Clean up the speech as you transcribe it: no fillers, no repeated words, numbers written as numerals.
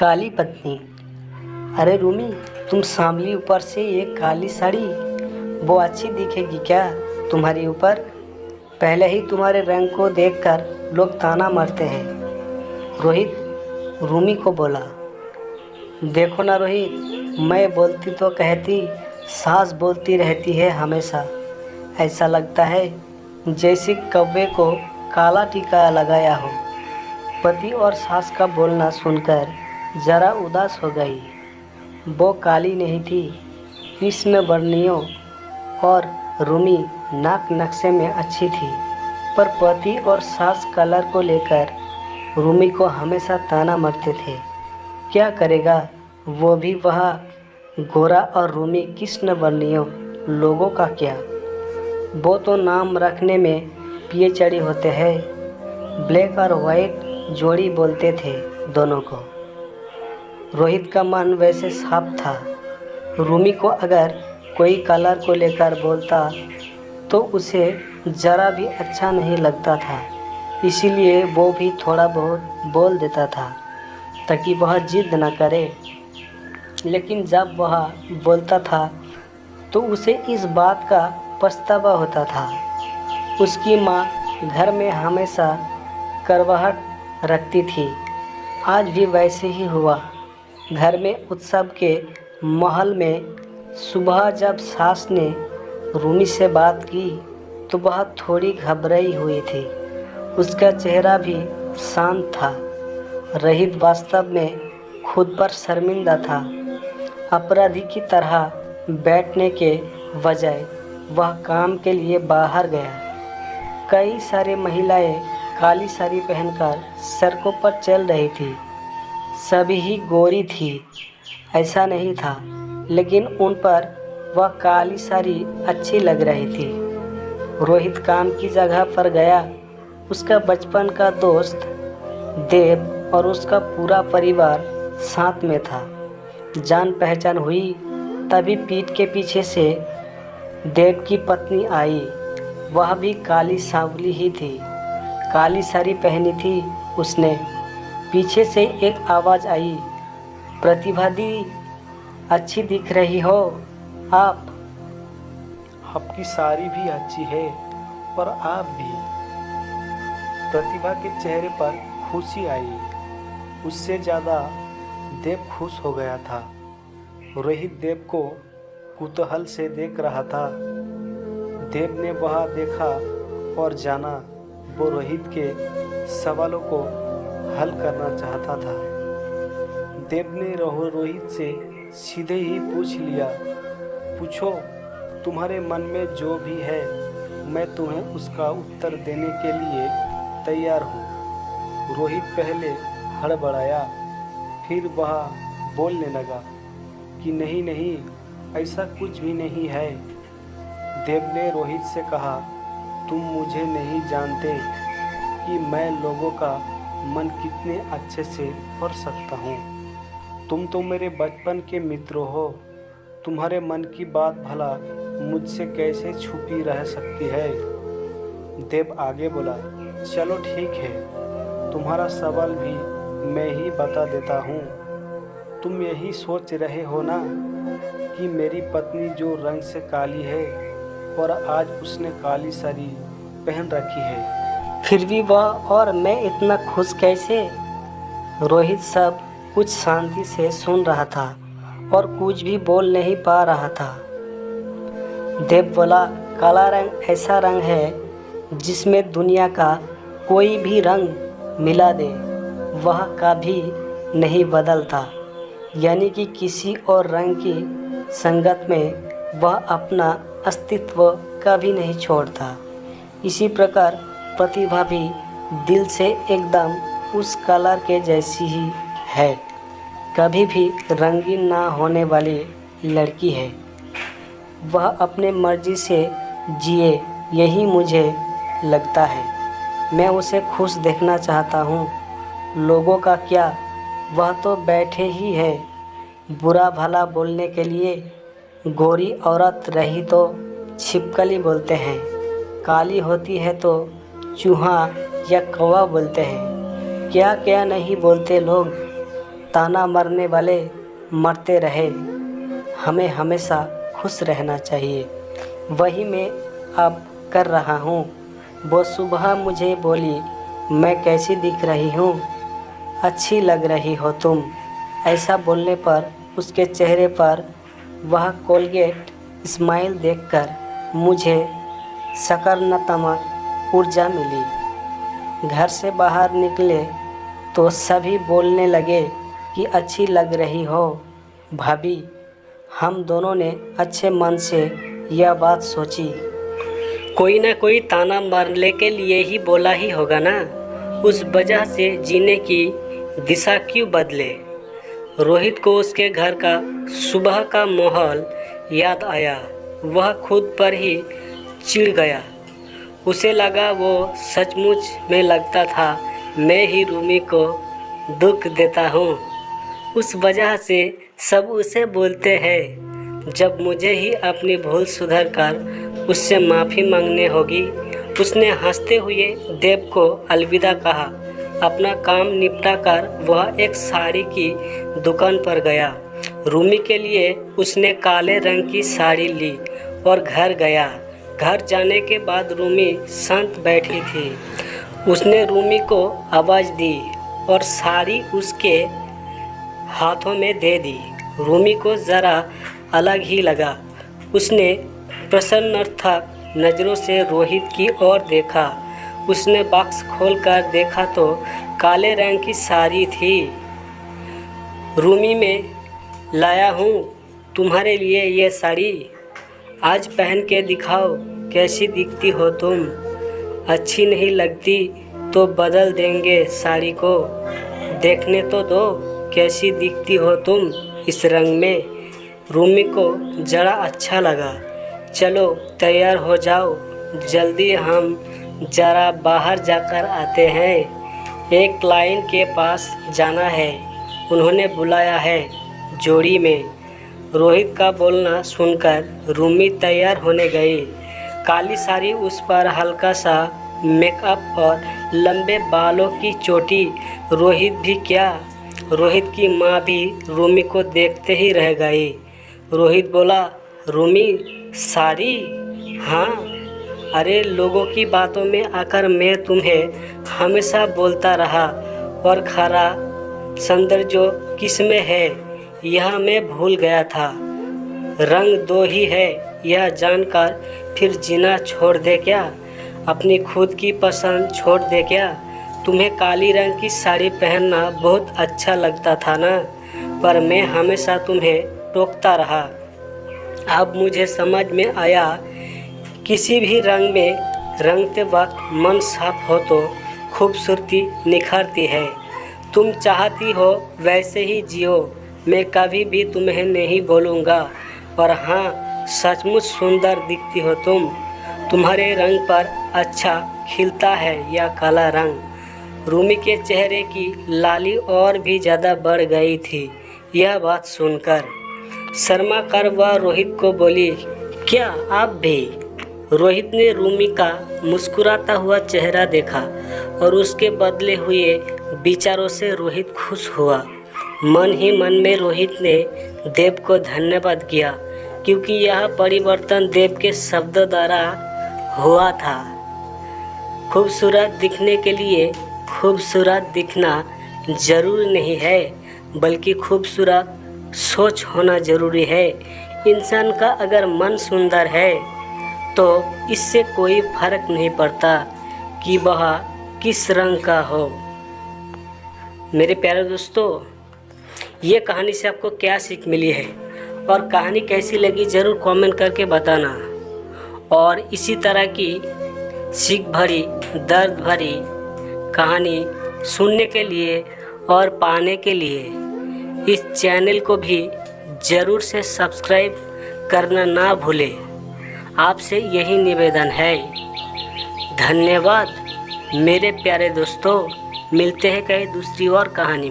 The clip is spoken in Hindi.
काली पत्नी। अरे रूमी, तुम सांवली ऊपर से ये काली साड़ी वो अच्छी दिखेगी क्या तुम्हारे ऊपर? पहले ही तुम्हारे रंग को देखकर लोग ताना मारते हैं। रोहित रूमी को बोला। देखो ना रोहित, मैं बोलती तो कहती, सास बोलती रहती है हमेशा। ऐसा लगता है जैसे कौवे को काला टीका लगाया हो। पति और सास का बोलना सुनकर जरा उदास हो गई। वो काली नहीं थी, कृष्ण वर्णियों और रूमी नाक नक्शे में अच्छी थी, पर पति और सास कलर को लेकर रूमी को हमेशा ताना मारते थे। क्या करेगा वो भी, वह गोरा और रूमी कृष्ण वर्णियों लोगों का क्या। वो तो नाम रखने में पीएचडी होते हैं। ब्लैक और वाइट जोड़ी बोलते थे दोनों को। रोहित का मन वैसे साफ था। रूमी को अगर कोई कलर को लेकर बोलता तो उसे ज़रा भी अच्छा नहीं लगता था, इसीलिए वो भी थोड़ा बहुत बोल देता था ताकि वह जिद न करे। लेकिन जब वह बोलता था तो उसे इस बात का पछतावा होता था। उसकी माँ घर में हमेशा करवाहट रखती थी। आज भी वैसे ही हुआ। घर में उत्सव के माहौल में सुबह जब सास ने रूमी से बात की तो वह थोड़ी घबराई हुई थी। उसका चेहरा भी शांत था। रोहित वास्तव में खुद पर शर्मिंदा था। अपराधी की तरह बैठने के बजाय वह काम के लिए बाहर गया। कई सारी महिलाएं काली साड़ी पहनकर सड़कों पर चल रही थी। सभी ही गोरी थी ऐसा नहीं था, लेकिन उन पर वह काली साड़ी अच्छी लग रही थी। रोहित काम की जगह पर गया। उसका बचपन का दोस्त देव और उसका पूरा परिवार साथ में था। जान पहचान हुई तभी पीठ के पीछे से देव की पत्नी आई। वह भी काली सांवली ही थी। काली साड़ी पहनी थी उसने। पीछे से एक आवाज़ आई, प्रतिभा दी, अच्छी दिख रही हो आप। आपकी साड़ी भी अच्छी है और आप भी। प्रतिभा के चेहरे पर खुशी आई। उससे ज़्यादा देव खुश हो गया था। रोहित देव को कुतूहल से देख रहा था। देव ने वह देखा और जाना वो रोहित के सवालों को हल करना चाहता था। देव ने रोहित से सीधे ही पूछ लिया, पूछो, तुम्हारे मन में जो भी है मैं तुम्हें उसका उत्तर देने के लिए तैयार हूँ। रोहित पहले हड़बड़ाया, फिर वह बोलने लगा कि नहीं नहीं, ऐसा कुछ भी नहीं है। देव ने रोहित से कहा, तुम मुझे नहीं जानते कि मैं लोगों का मन कितने अच्छे से पढ़ सकता हूँ। तुम तो मेरे बचपन के मित्र हो। तुम्हारे मन की बात भला मुझसे कैसे छुपी रह सकती है। देव आगे बोला, चलो ठीक है, तुम्हारा सवाल भी मैं ही बता देता हूँ। तुम यही सोच रहे हो ना कि मेरी पत्नी जो रंग से काली है और आज उसने काली साड़ी पहन रखी है, फिर भी वह और मैं इतना खुश कैसे? रोहित सब कुछ शांति से सुन रहा था और कुछ भी बोल नहीं पा रहा था। देव बोला, काला रंग ऐसा रंग है जिसमें दुनिया का कोई भी रंग मिला दे वह कभी नहीं बदलता, यानी कि किसी और रंग की संगत में वह अपना अस्तित्व कभी नहीं छोड़ता। इसी प्रकार प्रतिभा भी दिल से एकदम उस कलर के जैसी ही है, कभी भी रंगीन ना होने वाली लड़की है। वह अपने मर्जी से जिए, यही मुझे लगता है। मैं उसे खुश देखना चाहता हूँ। लोगों का क्या, वह तो बैठे ही है बुरा भला बोलने के लिए। गोरी औरत रही तो छिपकली बोलते हैं, काली होती है तो चूहा या कौवा बोलते हैं। क्या क्या नहीं बोलते लोग। ताना मारने वाले मरते रहे, हमें हमेशा खुश रहना चाहिए। वही मैं अब कर रहा हूँ। वो सुबह मुझे बोली, मैं कैसी दिख रही हूँ? अच्छी लग रही हो तुम। ऐसा बोलने पर उसके चेहरे पर वह कोलगेट स्माइल देखकर मुझे सकारात्मक ऊर्जा मिली। घर से बाहर निकले तो सभी बोलने लगे कि अच्छी लग रही हो भाभी। हम दोनों ने अच्छे मन से यह बात सोची। कोई ना कोई ताना मारने के लिए ही बोला ही होगा ना, उस वजह से जीने की दिशा क्यों बदले। रोहित को उसके घर का सुबह का माहौल याद आया। वह खुद पर ही चिढ़ गया। उसे लगा वो सचमुच में लगता था मैं ही रूमी को दुख देता हूँ। उस वजह से सब उसे बोलते हैं। जब मुझे ही अपनी भूल सुधर कर उससे माफ़ी मांगने होगी। उसने हंसते हुए देव को अलविदा कहा। अपना काम निपटा कर वह एक साड़ी की दुकान पर गया। रूमी के लिए उसने काले रंग की साड़ी ली और घर गया। घर जाने के बाद रूमी शांत बैठी थी। उसने रूमी को आवाज़ दी और साड़ी उसके हाथों में दे दी। रूमी को ज़रा अलग ही लगा। उसने प्रश्नार्थक नज़रों से रोहित की ओर देखा। उसने बॉक्स खोलकर देखा तो काले रंग की साड़ी थी। रूमी, में लाया हूँ तुम्हारे लिए ये साड़ी, आज पहन के दिखाओ कैसी दिखती हो तुम। अच्छी नहीं लगती तो बदल देंगे साड़ी को, देखने तो दो कैसी दिखती हो तुम इस रंग में। रूमी को जरा अच्छा लगा। चलो तैयार हो जाओ, जल्दी हम ज़रा बाहर जाकर आते हैं। एक क्लाइंट के पास जाना है, उन्होंने बुलाया है जोड़ी में। रोहित का बोलना सुनकर रूमी तैयार होने गई। काली साड़ी उस पर हल्का सा मेकअप और लंबे बालों की चोटी। रोहित भी क्या, रोहित की माँ भी रूमी को देखते ही रह गई। रोहित बोला, रूमी साड़ी? हाँ, अरे लोगों की बातों में आकर मैं तुम्हें हमेशा बोलता रहा और खरा सौंदर्य किसमें है यह मैं भूल गया था। रंग दो ही है यह जानकर फिर जीना छोड़ दे क्या? अपनी खुद की पसंद छोड़ दे क्या? तुम्हें काली रंग की साड़ी पहनना बहुत अच्छा लगता था ना, पर मैं हमेशा तुम्हें टोकता रहा। अब मुझे समझ में आया, किसी भी रंग में रंगते वक्त मन साफ हो तो खूबसूरती निखरती है। तुम चाहती हो वैसे ही जियो, मैं कभी भी तुम्हें नहीं बोलूँगा। और हाँ, सचमुच सुंदर दिखती हो तुम। तुम्हारे रंग पर अच्छा खिलता है यह काला रंग। रूमी के चेहरे की लाली और भी ज़्यादा बढ़ गई थी यह बात सुनकर। शर्मा कर वह रोहित को बोली, क्या आप भी? रोहित ने रूमी का मुस्कुराता हुआ चेहरा देखा और उसके बदले हुए विचारों से रोहित खुश हुआ। मन ही मन में रोहित ने देव को धन्यवाद किया, क्योंकि यह परिवर्तन देव के शब्दों द्वारा हुआ था। खूबसूरत दिखने के लिए खूबसूरत दिखना जरूरी नहीं है, बल्कि खूबसूरत सोच होना ज़रूरी है। इंसान का अगर मन सुंदर है तो इससे कोई फर्क नहीं पड़ता कि वह किस रंग का हो। मेरे प्यारे दोस्तों, ये कहानी से आपको क्या सीख मिली है और कहानी कैसी लगी ज़रूर कमेंट करके बताना। और इसी तरह की सीख भरी, दर्द भरी कहानी सुनने के लिए और पाने के लिए इस चैनल को भी ज़रूर से सब्सक्राइब करना ना भूलें। आपसे यही निवेदन है। धन्यवाद मेरे प्यारे दोस्तों। मिलते हैं कहीं दूसरी और कहानी में।